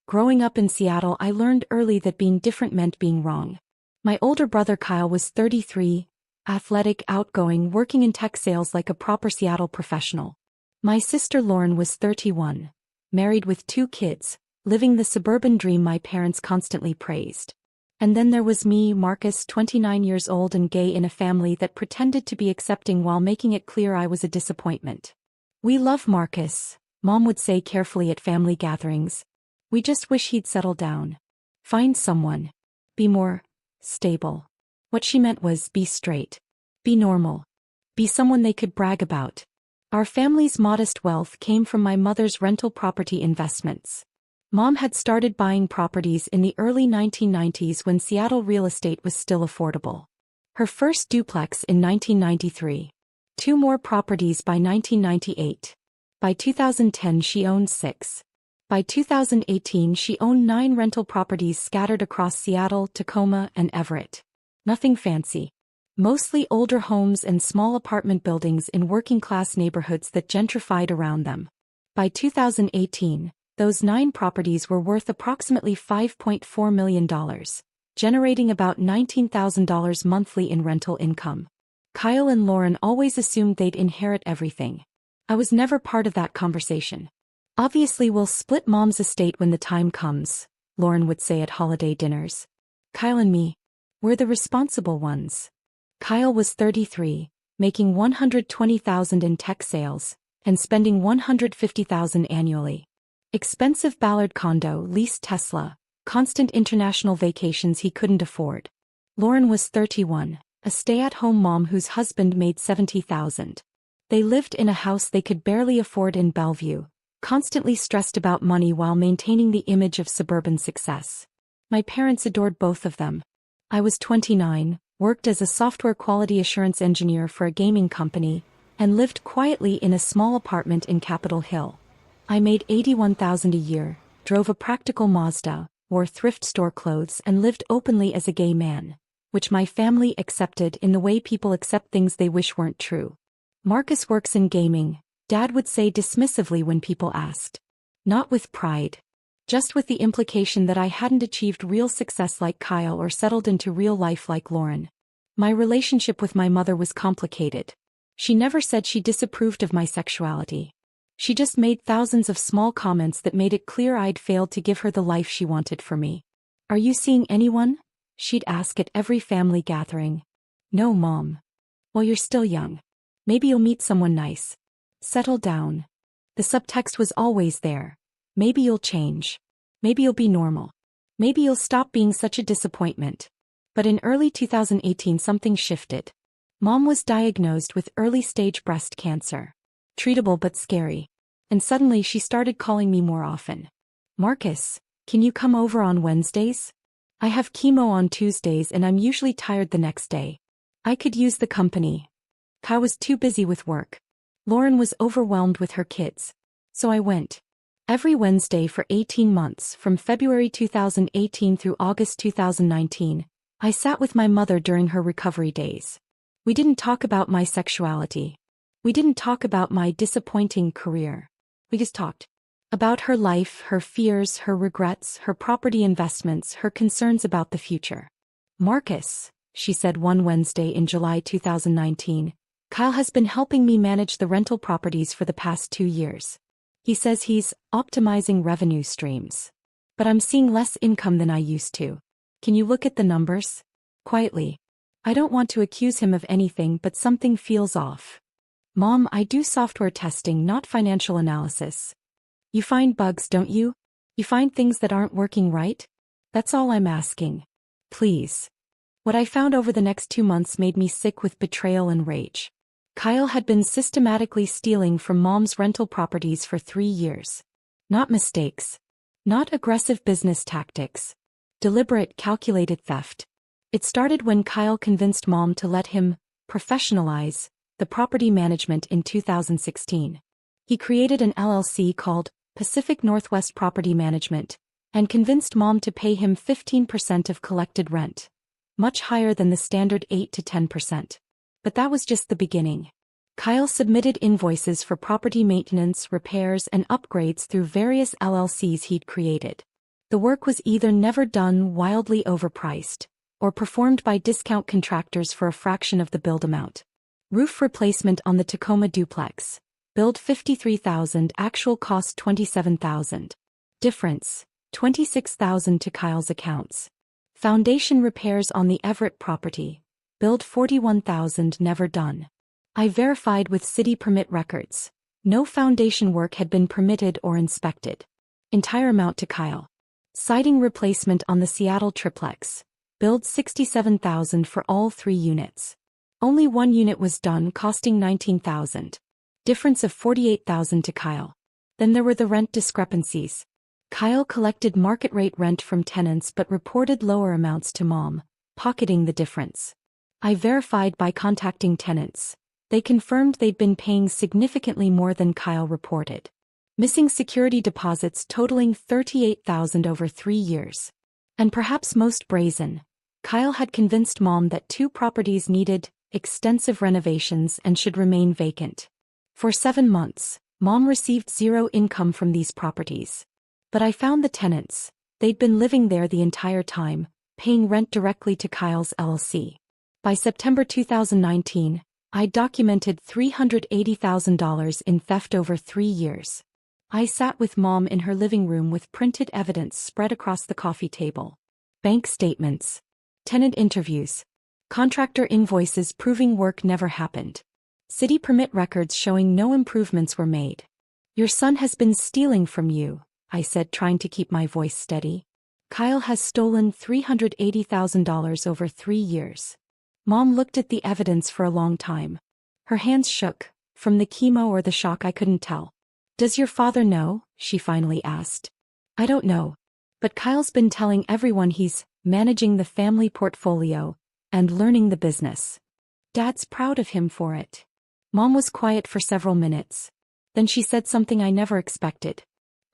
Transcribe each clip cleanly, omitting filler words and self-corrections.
Growing up in Seattle, I learned early that being different meant being wrong. My older brother Kyle was 33, athletic, outgoing, working in tech sales like a proper Seattle professional. My sister Lauren was 31, married with 2 kids, living the suburban dream my parents constantly praised. And then there was me, Marcus, 29 years old and gay in a family that pretended to be accepting while making it clear I was a disappointment. "We love Marcus," Mom would say carefully at family gatherings. "We just wish he'd settle down. Find someone. Be more stable." What she meant was be straight. Be normal. Be someone they could brag about. Our family's modest wealth came from my mother's rental property investments. Mom had started buying properties in the early 1990s when Seattle real estate was still affordable. Her first duplex in 1993. 2 more properties by 1998. By 2010 she owned 6. By 2018 she owned 9 rental properties scattered across Seattle, Tacoma, and Everett. Nothing fancy. Mostly older homes and small apartment buildings in working-class neighborhoods that gentrified around them. By 2018, those 9 properties were worth approximately $5.4 million, generating about $19,000 monthly in rental income. Kyle and Lauren always assumed they'd inherit everything. I was never part of that conversation. "Obviously we'll split Mom's estate when the time comes," Lauren would say at holiday dinners. "Kyle and me, we're the responsible ones." Kyle was 33, making $120,000 in tech sales, and spending $150,000 annually. Expensive Ballard condo, leased Tesla, constant international vacations he couldn't afford. Lauren was 31, a stay-at-home mom whose husband made $70,000. They lived in a house they could barely afford in Bellevue, constantly stressed about money while maintaining the image of suburban success. My parents adored both of them. I was 29, worked as a software quality assurance engineer for a gaming company, and lived quietly in a small apartment in Capitol Hill. I made $81,000 a year, drove a practical Mazda, wore thrift store clothes, and lived openly as a gay man, which my family accepted in the way people accept things they wish weren't true. "Marcus works in gaming," Dad would say dismissively when people asked. Not with pride. Just with the implication that I hadn't achieved real success like Kyle or settled into real life like Lauren. My relationship with my mother was complicated. She never said she disapproved of my sexuality. She just made thousands of small comments that made it clear I'd failed to give her the life she wanted for me. "Are you seeing anyone?" she'd ask at every family gathering. "No, Mom." "Well, you're still young. Maybe you'll meet someone nice. Settle down." The subtext was always there. Maybe you'll change. Maybe you'll be normal. Maybe you'll stop being such a disappointment. But in early 2018 something shifted. Mom was diagnosed with early-stage breast cancer. Treatable but scary. And suddenly she started calling me more often. "Marcus, can you come over on Wednesdays? I have chemo on Tuesdays and I'm usually tired the next day. I could use the company." Kyle was too busy with work. Lauren was overwhelmed with her kids. So I went. Every Wednesday for 18 months, from February 2018 through August 2019, I sat with my mother during her recovery days. We didn't talk about my sexuality. We didn't talk about my disappointing career. We just talked about her life, her fears, her regrets, her property investments, her concerns about the future. "Marcus," she said one Wednesday in July 2019, "Kyle has been helping me manage the rental properties for the past 2 years. He says he's optimizing revenue streams. But I'm seeing less income than I used to. Can you look at the numbers?" Quietly. "I don't want to accuse him of anything, but something feels off." "Mom, I do software testing, not financial analysis." "You find bugs, don't you? You find things that aren't working right? That's all I'm asking. Please." What I found over the next 2 months made me sick with betrayal and rage. Kyle had been systematically stealing from Mom's rental properties for 3 years. Not mistakes. Not aggressive business tactics. Deliberate, calculated theft. It started when Kyle convinced Mom to let him professionalize the property management in 2016. He created an LLC called Pacific Northwest Property Management and convinced Mom to pay him 15% of collected rent, much higher than the standard 8 to 10%. But that was just the beginning. Kyle submitted invoices for property maintenance, repairs, and upgrades through various LLCs he'd created. The work was either never done, wildly overpriced, or performed by discount contractors for a fraction of the build amount. Roof replacement on the Tacoma duplex. Build $53,000, actual cost $27,000. Difference, $26,000 to Kyle's accounts. Foundation repairs on the Everett property. Build $41,000, never done. I verified with city permit records. No foundation work had been permitted or inspected. Entire amount to Kyle. Siding replacement on the Seattle triplex. Build $67,000 for all 3 units. Only 1 unit was done, costing $19,000. Difference of $48,000 to Kyle. Then there were the rent discrepancies. Kyle collected market rate rent from tenants but reported lower amounts to Mom, pocketing the difference. I verified by contacting tenants. They confirmed they'd been paying significantly more than Kyle reported. Missing security deposits totaling $38,000 over 3 years. And perhaps most brazen, Kyle had convinced Mom that 2 properties needed extensive renovations and should remain vacant. For 7 months, Mom received 0 income from these properties. But I found the tenants. They'd been living there the entire time, paying rent directly to Kyle's LLC. By September 2019, I documented $380,000 in theft over 3 years. I sat with Mom in her living room with printed evidence spread across the coffee table. Bank statements. Tenant interviews. Contractor invoices proving work never happened. City permit records showing no improvements were made. Your son has been stealing from you, I said, trying to keep my voice steady. Kyle has stolen $380,000 over 3 years. Mom looked at the evidence for a long time. Her hands shook, from the chemo or the shock I couldn't tell. Does your father know? She finally asked. I don't know. But Kyle's been telling everyone he's managing the family portfolio and learning the business. Dad's proud of him for it. Mom was quiet for several minutes. Then she said something I never expected.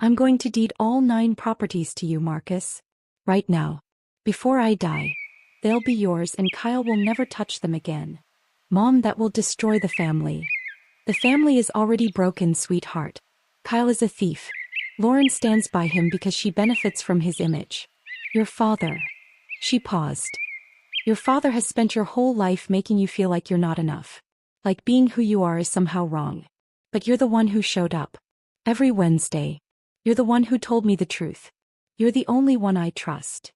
I'm going to deed all 9 properties to you, Marcus. Right now. Before I die. They'll be yours and Kyle will never touch them again. Mom, that will destroy the family. The family is already broken, sweetheart. Kyle is a thief. Lauren stands by him because she benefits from his image. Your father. She paused. Your father has spent your whole life making you feel like you're not enough. Like being who you are is somehow wrong. But you're the one who showed up. Every Wednesday. You're the one who told me the truth. You're the only one I trust.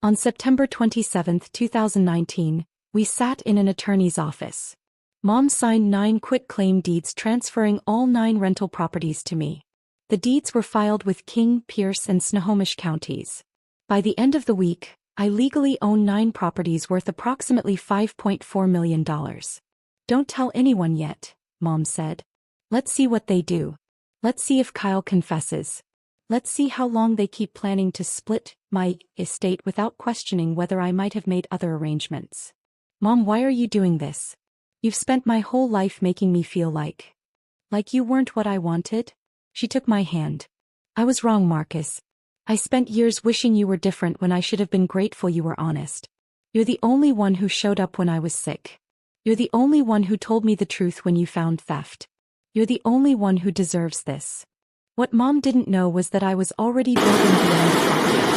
On September 27, 2019, we sat in an attorney's office. Mom signed 9 quitclaim deeds transferring all 9 rental properties to me. The deeds were filed with King, Pierce, and Snohomish counties. By the end of the week, I legally own 9 properties worth approximately $5.4 million. Don't tell anyone yet, Mom said. Let's see what they do. Let's see if Kyle confesses. Let's see how long they keep planning to split my estate without questioning whether I might have made other arrangements. Mom, why are you doing this? You've spent my whole life making me feel like you weren't what I wanted? She took my hand. I was wrong, Marcus. I spent years wishing you were different when I should have been grateful you were honest. You're the only one who showed up when I was sick. You're the only one who told me the truth when you found theft. You're the only one who deserves this. What Mom didn't know was that I was already building beyond the properties.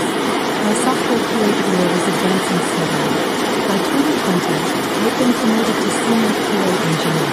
My software QA career was advancing steadily. By 2020, I had been promoted to senior QA engineer.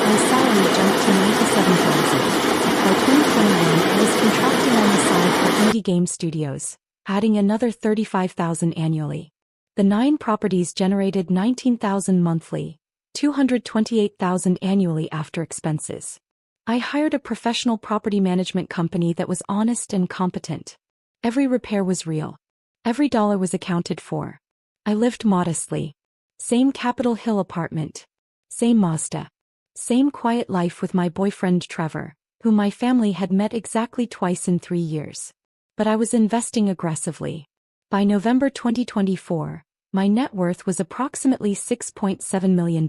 My salary jumped to $97,000. By 2021, I was contracting on the side for indie game studios, adding another $35,000 annually. The 9 properties generated $19,000 monthly, $228,000 annually after expenses. I hired a professional property management company that was honest and competent. Every repair was real. Every dollar was accounted for. I lived modestly. Same Capitol Hill apartment. Same Mazda. Same quiet life with my boyfriend Trevor, whom my family had met exactly twice in 3 years. But I was investing aggressively. By November 2024, my net worth was approximately $6.7 million.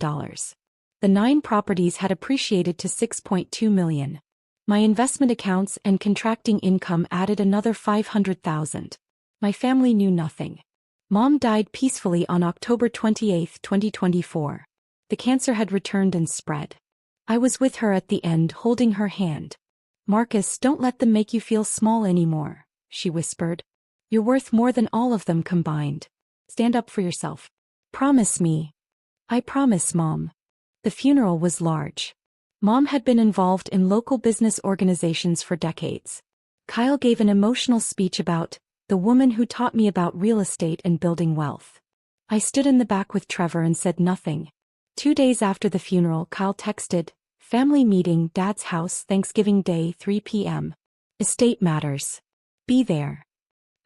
The 9 properties had appreciated to $6.2 million. My investment accounts and contracting income added another $500,000. My family knew nothing. Mom died peacefully on October 28, 2024. The cancer had returned and spread. I was with her at the end, holding her hand. Marcus, don't let them make you feel small anymore, she whispered. You're worth more than all of them combined. Stand up for yourself. Promise me. I promise, Mom. The funeral was large. Mom had been involved in local business organizations for decades. Kyle gave an emotional speech about the woman who taught me about real estate and building wealth. I stood in the back with Trevor and said nothing. 2 days after the funeral, Kyle texted, "Family meeting, Dad's house, Thanksgiving Day, 3 p.m. Estate matters. Be there."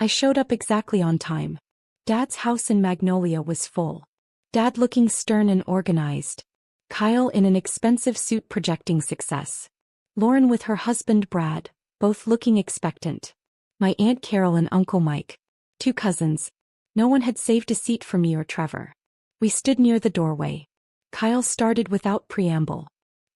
I showed up exactly on time. Dad's house in Magnolia was full. Dad looking stern and organized. Kyle in an expensive suit projecting success. Lauren with her husband Brad, both looking expectant. My Aunt Carol and Uncle Mike. 2 cousins. No one had saved a seat for me or Trevor. We stood near the doorway. Kyle started without preamble.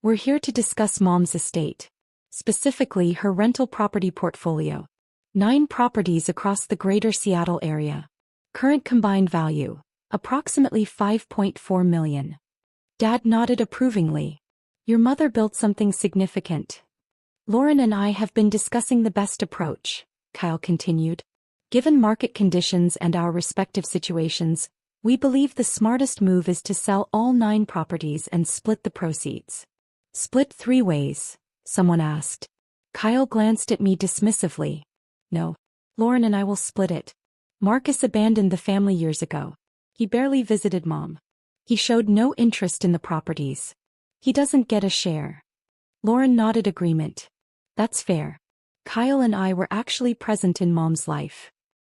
"We're here to discuss Mom's estate. Specifically her rental property portfolio. 9 properties across the greater Seattle area. Current combined value, approximately $5.4 million. Dad nodded approvingly. "Your mother built something significant. Lauren and I have been discussing the best approach," Kyle continued. "Given market conditions and our respective situations, we believe the smartest move is to sell all 9 properties and split the proceeds." "Split 3 ways?" someone asked. Kyle glanced at me dismissively. "No. Lauren and I will split it. Marcus abandoned the family years ago. He barely visited Mom. He showed no interest in the properties. He doesn't get a share." Lauren nodded agreement. "That's fair. Kyle and I were actually present in Mom's life."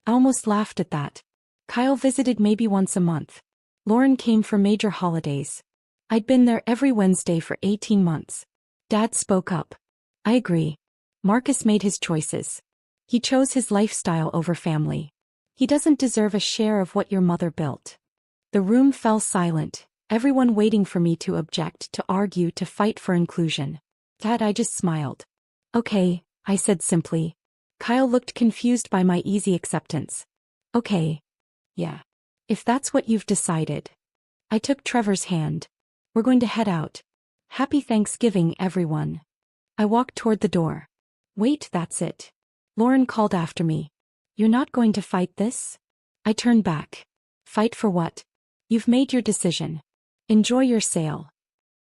I almost laughed at that. Kyle visited maybe once a month. Lauren came for major holidays. I'd been there every Wednesday for 18 months. Dad spoke up. "I agree. Marcus made his choices. He chose his lifestyle over family. He doesn't deserve a share of what your mother built." The room fell silent, everyone waiting for me to object, to argue, to fight for inclusion. Dad, I just smiled. "Okay," I said simply. Kyle looked confused by my easy acceptance. "Okay. Yeah. If that's what you've decided." I took Trevor's hand. "We're going to head out. Happy Thanksgiving, everyone." I walked toward the door. "Wait, that's it." Lauren called after me. "You're not going to fight this?" I turned back. "Fight for what? You've made your decision. Enjoy your sale."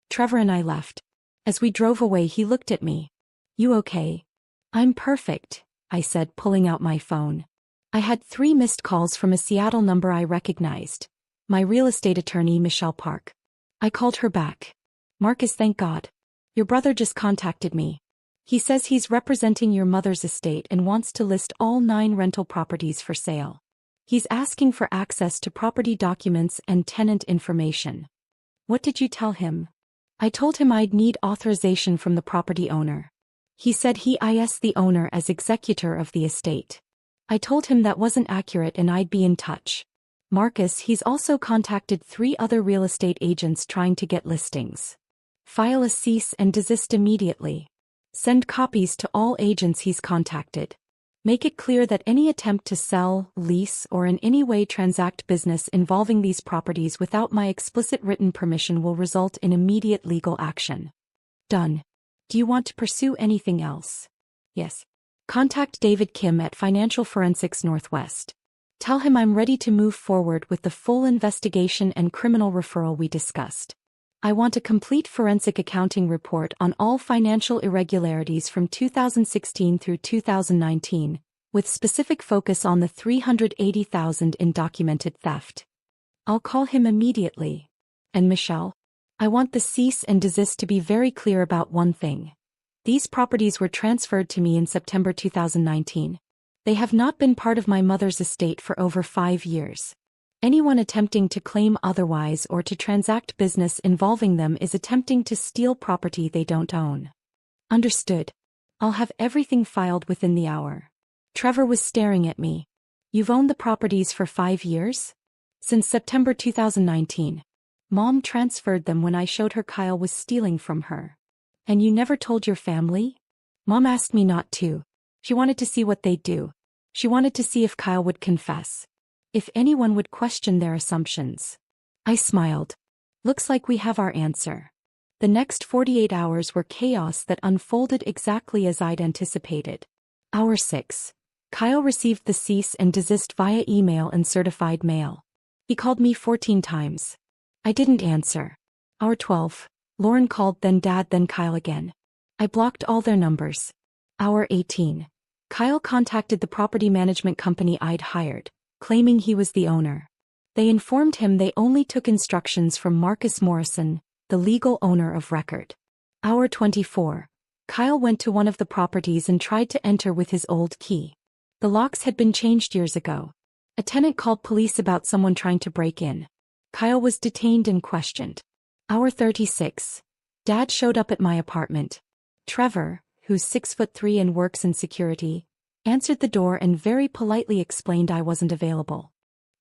Trevor and I left. As we drove away, he looked at me. "You okay?" "I'm perfect," I said, pulling out my phone. I had 3 missed calls from a Seattle number I recognized. My real estate attorney, Michelle Park. I called her back. "Marcus, thank God. Your brother just contacted me. He says he's representing your mother's estate and wants to list all 9 rental properties for sale. He's asking for access to property documents and tenant information." "What did you tell him?" "I told him I'd need authorization from the property owner. He said he is the owner as executor of the estate. I told him that wasn't accurate and I'd be in touch. Marcus, he's also contacted 3 other real estate agents trying to get listings. File a cease and desist immediately. Send copies to all agents he's contacted. Make it clear that any attempt to sell, lease, or in any way transact business involving these properties without my explicit written permission will result in immediate legal action." Done. "Do you want to pursue anything else?" "Yes. Contact David Kim at Financial Forensics Northwest. Tell him I'm ready to move forward with the full investigation and criminal referral we discussed. I want a complete forensic accounting report on all financial irregularities from 2016 through 2019, with specific focus on the $380,000 in documented theft. I'll call him immediately. And Michelle? I want the cease and desist to be very clear about one thing. These properties were transferred to me in September 2019. They have not been part of my mother's estate for over 5 years. Anyone attempting to claim otherwise or to transact business involving them is attempting to steal property they don't own." "Understood. I'll have everything filed within the hour." Trevor was staring at me. "You've owned the properties for 5 years?" "Since September 2019. Mom transferred them when I showed her Kyle was stealing from her." "And you never told your family?" "Mom asked me not to. She wanted to see what they'd do. She wanted to see if Kyle would confess. If anyone would question their assumptions." I smiled. "Looks like we have our answer." The next 48 hours were chaos that unfolded exactly as I'd anticipated. Hour 6. Kyle received the cease and desist via email and certified mail. He called me 14 times. I didn't answer. Hour 12. Lauren called, then Dad, then Kyle again. I blocked all their numbers. Hour 18. Kyle contacted the property management company I'd hired, claiming he was the owner. They informed him they only took instructions from Marcus Morrison, the legal owner of record. Hour 24. Kyle went to one of the properties and tried to enter with his old key. The locks had been changed years ago. A tenant called police about someone trying to break in. Kyle was detained and questioned. Hour 36. Dad showed up at my apartment. Trevor, who's 6'3" and works in security, answered the door and very politely explained I wasn't available.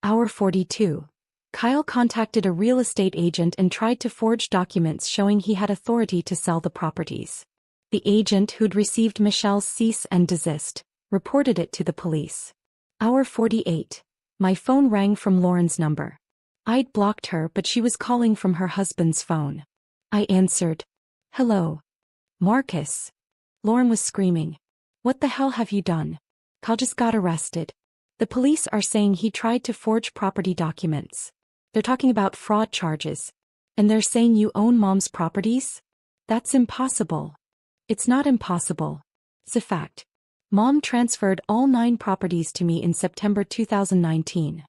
Hour 42. Kyle contacted a real estate agent and tried to forge documents showing he had authority to sell the properties. The agent, who'd received Michelle's cease and desist, reported it to the police. Hour 48. My phone rang from Lauren's number. I'd blocked her, but she was calling from her husband's phone. I answered. Hello. Marcus. Lauren was screaming. What the hell have you done? Kyle just got arrested. The police are saying he tried to forge property documents. They're talking about fraud charges. And they're saying you own Mom's properties? That's impossible. It's not impossible. It's a fact. Mom transferred all 9 properties to me in September 2019.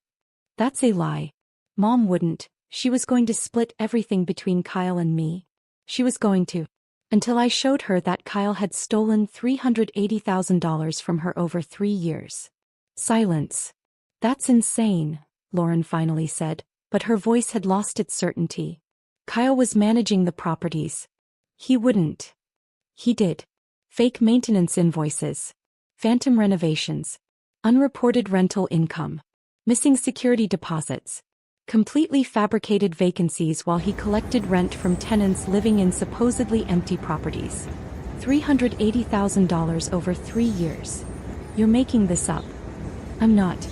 That's a lie. Mom wouldn't. She was going to split everything between Kyle and me. She was going to. Until I showed her that Kyle had stolen $380,000 from her over 3 years. Silence. That's insane, Lauren finally said, but her voice had lost its certainty. Kyle was managing the properties. He wouldn't. He did. Fake maintenance invoices. Phantom renovations. Unreported rental income. Missing security deposits. Completely fabricated vacancies while he collected rent from tenants living in supposedly empty properties. $380,000 over 3 years. You're making this up. I'm not.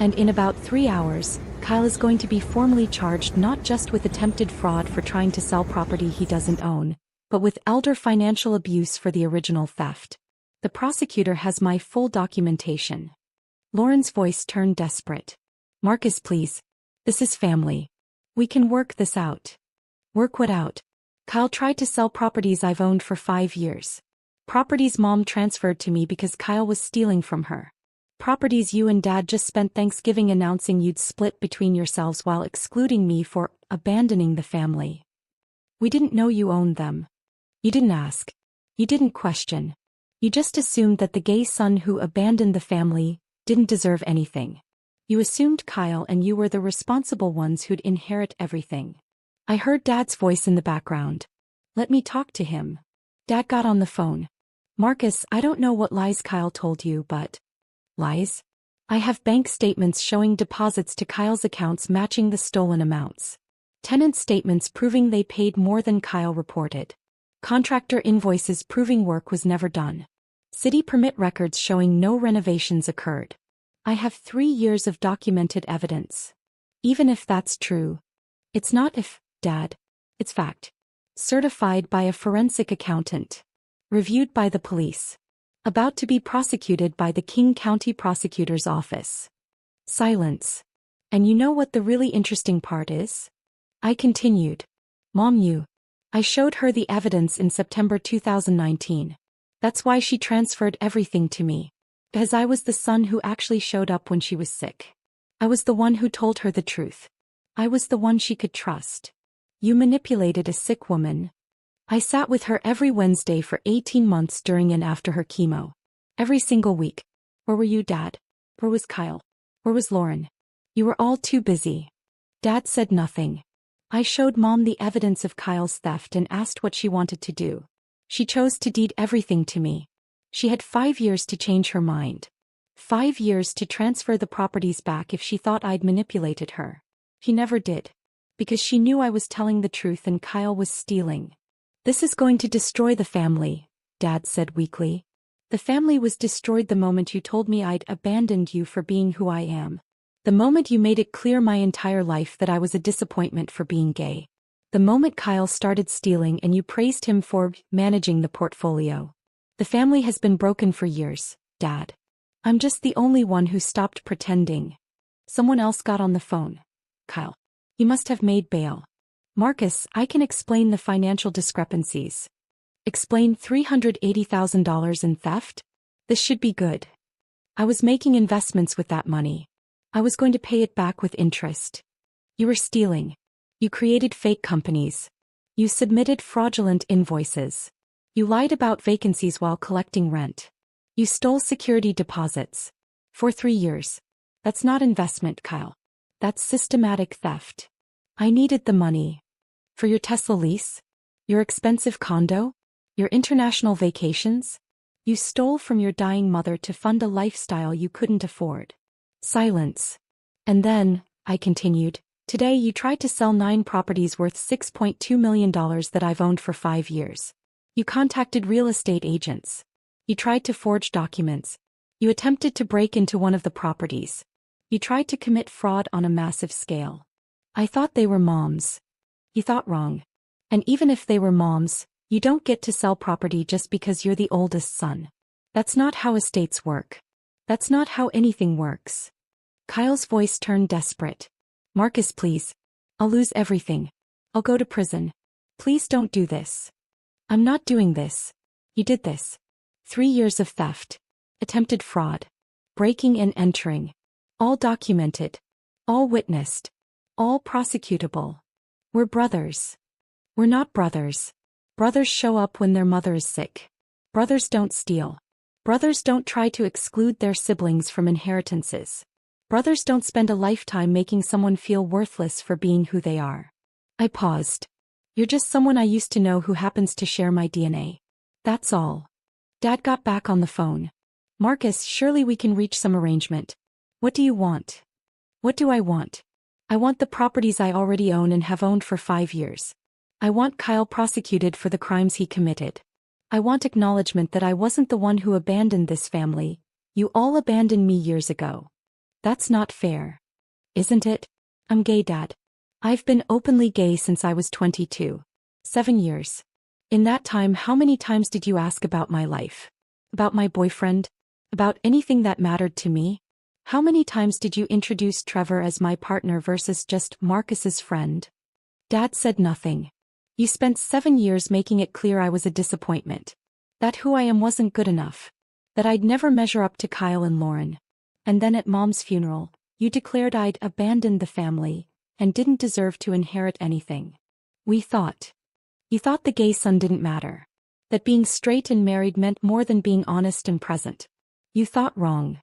And in about 3 hours, Kyle is going to be formally charged not just with attempted fraud for trying to sell property he doesn't own, but with elder financial abuse for the original theft. The prosecutor has my full documentation. Lauren's voice turned desperate. Marcus, please. This is family. We can work this out. Work what out? Kyle tried to sell properties I've owned for 5 years. Properties Mom transferred to me because Kyle was stealing from her. Properties you and Dad just spent Thanksgiving announcing you'd split between yourselves while excluding me for abandoning the family. We didn't know you owned them. You didn't ask. You didn't question. You just assumed that the gay son who abandoned the family didn't deserve anything. You assumed Kyle and you were the responsible ones who'd inherit everything. I heard Dad's voice in the background. Let me talk to him. Dad got on the phone. Marcus, I don't know what lies Kyle told you, but... Lies? I have bank statements showing deposits to Kyle's accounts matching the stolen amounts. Tenant statements proving they paid more than Kyle reported. Contractor invoices proving work was never done. City permit records showing no renovations occurred. I have 3 years of documented evidence. Even if that's true. It's not if, Dad. It's fact. Certified by a forensic accountant. Reviewed by the police. About to be prosecuted by the King County Prosecutor's Office. Silence. And you know what the really interesting part is? I continued. Mom knew. I showed her the evidence in September 2019. That's why she transferred everything to me. Because I was the son who actually showed up when she was sick. I was the one who told her the truth. I was the one she could trust. You manipulated a sick woman. I sat with her every Wednesday for 18 months during and after her chemo. Every single week. Where were you, Dad? Where was Kyle? Where was Lauren? You were all too busy. Dad said nothing. I showed Mom the evidence of Kyle's theft and asked what she wanted to do. She chose to deed everything to me. She had 5 years to change her mind. 5 years to transfer the properties back if she thought I'd manipulated her. She never did. Because she knew I was telling the truth and Kyle was stealing. This is going to destroy the family, Dad said weakly. The family was destroyed the moment you told me I'd abandoned you for being who I am. The moment you made it clear my entire life that I was a disappointment for being gay. The moment Kyle started stealing and you praised him for managing the portfolio. The family has been broken for years, Dad. I'm just the only one who stopped pretending. Someone else got on the phone. Kyle. You must have made bail. Marcus, I can explain the financial discrepancies. Explain $380,000 in theft? This should be good. I was making investments with that money. I was going to pay it back with interest. You were stealing. You created fake companies. You submitted fraudulent invoices. You lied about vacancies while collecting rent. You stole security deposits. For 3 years. That's not investment, Kyle. That's systematic theft. I needed the money. For your Tesla lease? Your expensive condo? Your international vacations? You stole from your dying mother to fund a lifestyle you couldn't afford. Silence. And then, I continued, today you tried to sell 9 properties worth $6.2 million that I've owned for 5 years. You contacted real estate agents. You tried to forge documents. You attempted to break into one of the properties. You tried to commit fraud on a massive scale. I thought they were moms. You thought wrong. And even if they were moms, you don't get to sell property just because you're the oldest son. That's not how estates work. That's not how anything works. Kyle's voice turned desperate. Marcus, please. I'll lose everything. I'll go to prison. Please don't do this. I'm not doing this. You did this. 3 years of theft. Attempted fraud. Breaking and entering. All documented. All witnessed. All prosecutable. We're brothers. We're not brothers. Brothers show up when their mother is sick. Brothers don't steal. Brothers don't try to exclude their siblings from inheritances. Brothers don't spend a lifetime making someone feel worthless for being who they are. I paused. You're just someone I used to know who happens to share my DNA. That's all. Dad got back on the phone. Marcus, surely we can reach some arrangement. What do you want? What do I want? I want the properties I already own and have owned for 5 years. I want Kyle prosecuted for the crimes he committed. I want acknowledgement that I wasn't the one who abandoned this family. You all abandoned me years ago. That's not fair. Isn't it? I'm gay, Dad. I've been openly gay since I was 22. 7 years. In that time, how many times did you ask about my life? About my boyfriend? About anything that mattered to me? How many times did you introduce Trevor as my partner versus just Marcus's friend? Dad said nothing. You spent 7 years making it clear I was a disappointment. That who I am wasn't good enough. That I'd never measure up to Kyle and Lauren. And then at Mom's funeral, you declared I'd abandoned the family and didn't deserve to inherit anything. You thought the gay son didn't matter. That being straight and married meant more than being honest and present. You thought wrong.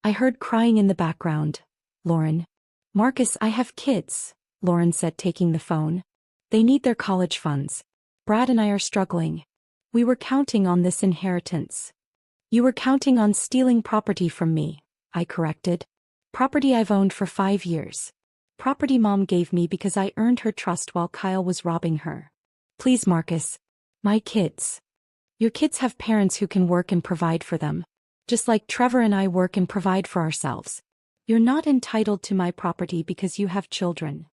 I heard crying in the background. Lauren. Marcus, I have kids, Lauren said, taking the phone. They need their college funds. Brad and I are struggling. We were counting on this inheritance. You were counting on stealing property from me, I corrected. Property I've owned for 5 years. Property Mom gave me because I earned her trust while Kyle was robbing her. Please, Marcus. My kids. Your kids have parents who can work and provide for them. Just like Trevor and I work and provide for ourselves. You're not entitled to my property because you have children.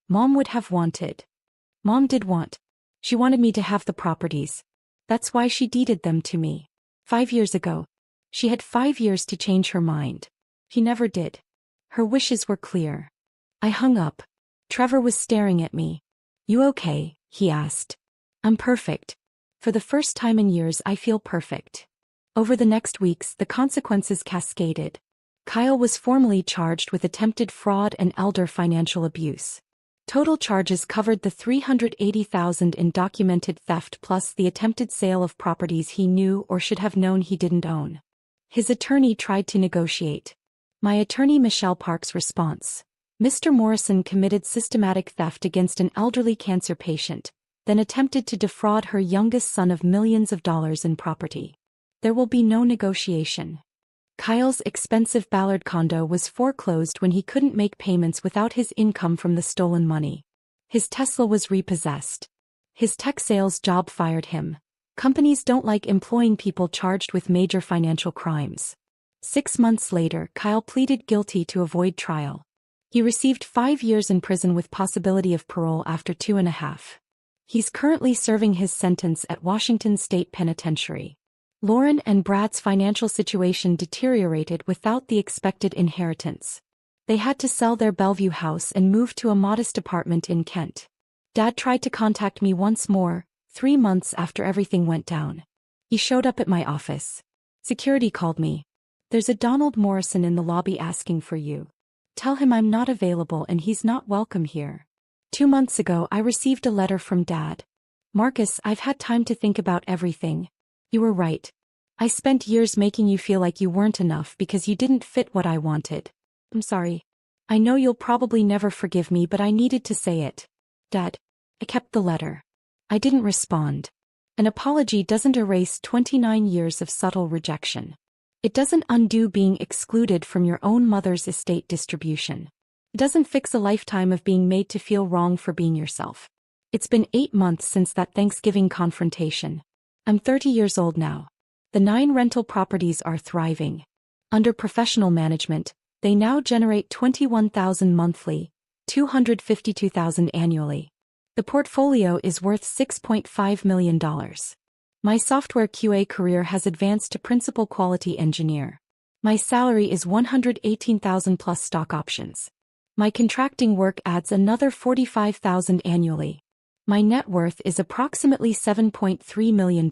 Mom would have wanted. Mom did want. She wanted me to have the properties. That's why she deeded them to me. 5 years ago. She had 5 years to change her mind. She never did. Her wishes were clear. I hung up. Trevor was staring at me. You okay? He asked. I'm perfect. For the first time in years I feel perfect. Over the next weeks the consequences cascaded. Kyle was formally charged with attempted fraud and elder financial abuse. Total charges covered the $380,000 in documented theft plus the attempted sale of properties he knew or should have known he didn't own. His attorney tried to negotiate. My attorney Michelle Park's response. Mr. Morrison committed systematic theft against an elderly cancer patient, then attempted to defraud her youngest son of millions of dollars in property. There will be no negotiation. Kyle's expensive Ballard condo was foreclosed when he couldn't make payments without his income from the stolen money. His Tesla was repossessed. His tech sales job fired him. Companies don't like employing people charged with major financial crimes. 6 months later, Kyle pleaded guilty to avoid trial. He received 5 years in prison with possibility of parole after 2.5. He's currently serving his sentence at Washington State Penitentiary. Lauren and Brad's financial situation deteriorated without the expected inheritance. They had to sell their Bellevue house and move to a modest apartment in Kent. Dad tried to contact me once more, 3 months after everything went down. He showed up at my office. Security called me. "There's a Donald Morrison in the lobby asking for you. Tell him I'm not available and he's not welcome here." 2 months ago I received a letter from Dad. "Marcus, I've had time to think about everything. You were right. I spent years making you feel like you weren't enough because you didn't fit what I wanted. I'm sorry. I know you'll probably never forgive me, but I needed to say it. Dad." I kept the letter. I didn't respond. An apology doesn't erase 29 years of subtle rejection. It doesn't undo being excluded from your own mother's estate distribution. It doesn't fix a lifetime of being made to feel wrong for being yourself. It's been 8 months since that Thanksgiving confrontation. I'm 30 years old now. The 9 rental properties are thriving. Under professional management, they now generate $21,000 monthly, $252,000 annually. The portfolio is worth $6.5 million. My software QA career has advanced to principal quality engineer. My salary is $118,000 plus stock options. My contracting work adds another $45,000 annually. My net worth is approximately $7.3 million.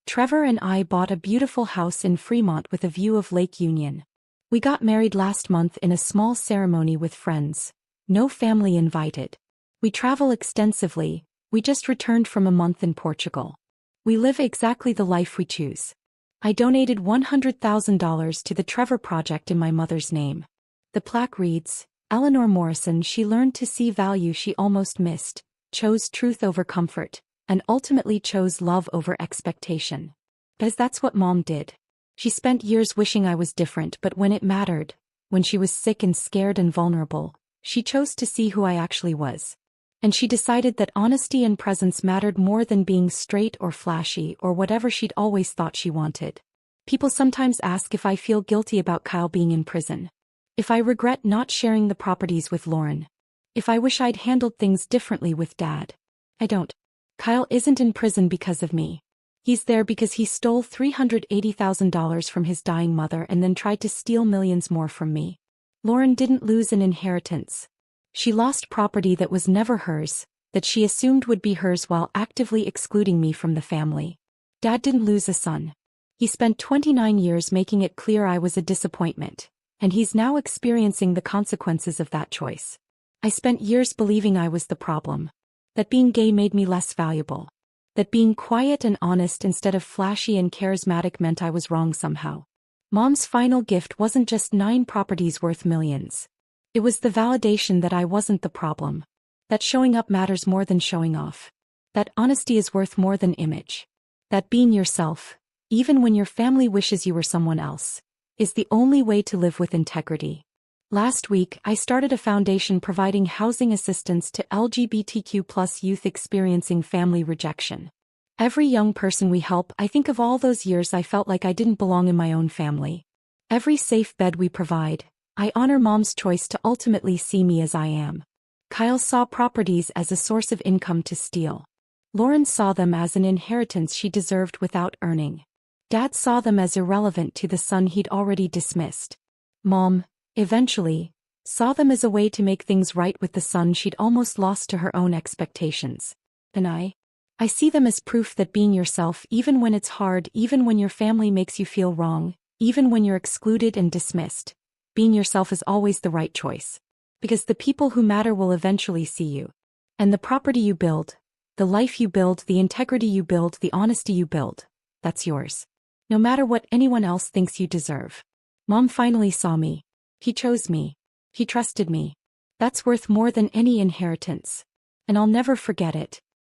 Trevor and I bought a beautiful house in Fremont with a view of Lake Union. We got married last month in a small ceremony with friends. No family invited. We travel extensively. We just returned from a month in Portugal. We live exactly the life we choose. I donated $100,000 to the Trevor Project in my mother's name. The plaque reads, "Eleanor Morrison, she learned to see value she almost missed, chose truth over comfort, and ultimately chose love over expectation." Because that's what Mom did. She spent years wishing I was different, but when it mattered, when she was sick and scared and vulnerable, she chose to see who I actually was. And she decided that honesty and presence mattered more than being straight or flashy or whatever she'd always thought she wanted. People sometimes ask if I feel guilty about Kyle being in prison. If I regret not sharing the properties with Lauren. If I wish I'd handled things differently with Dad. I don't. Kyle isn't in prison because of me. He's there because he stole $380,000 from his dying mother and then tried to steal millions more from me. Lauren didn't lose an inheritance. She lost property that was never hers, that she assumed would be hers while actively excluding me from the family. Dad didn't lose a son. He spent 29 years making it clear I was a disappointment, and he's now experiencing the consequences of that choice. I spent years believing I was the problem. That being gay made me less valuable. That being quiet and honest instead of flashy and charismatic meant I was wrong somehow. Mom's final gift wasn't just 9 properties worth millions. It was the validation that I wasn't the problem. That showing up matters more than showing off. That honesty is worth more than image. That being yourself, even when your family wishes you were someone else, is the only way to live with integrity. Last week, I started a foundation providing housing assistance to LGBTQ+ youth experiencing family rejection. Every young person we help, I think of all those years I felt like I didn't belong in my own family. Every safe bed we provide, I honor Mom's choice to ultimately see me as I am. Kyle saw properties as a source of income to steal. Lauren saw them as an inheritance she deserved without earning. Dad saw them as irrelevant to the son he'd already dismissed. Mom, eventually, saw them as a way to make things right with the son she'd almost lost to her own expectations. And I see them as proof that being yourself, even when it's hard, even when your family makes you feel wrong, even when you're excluded and dismissed, being yourself is always the right choice. Because the people who matter will eventually see you. And the property you build, the life you build, the integrity you build, the honesty you build, that's yours. No matter what anyone else thinks you deserve. Mom finally saw me. He chose me. He trusted me. That's worth more than any inheritance. And I'll never forget it.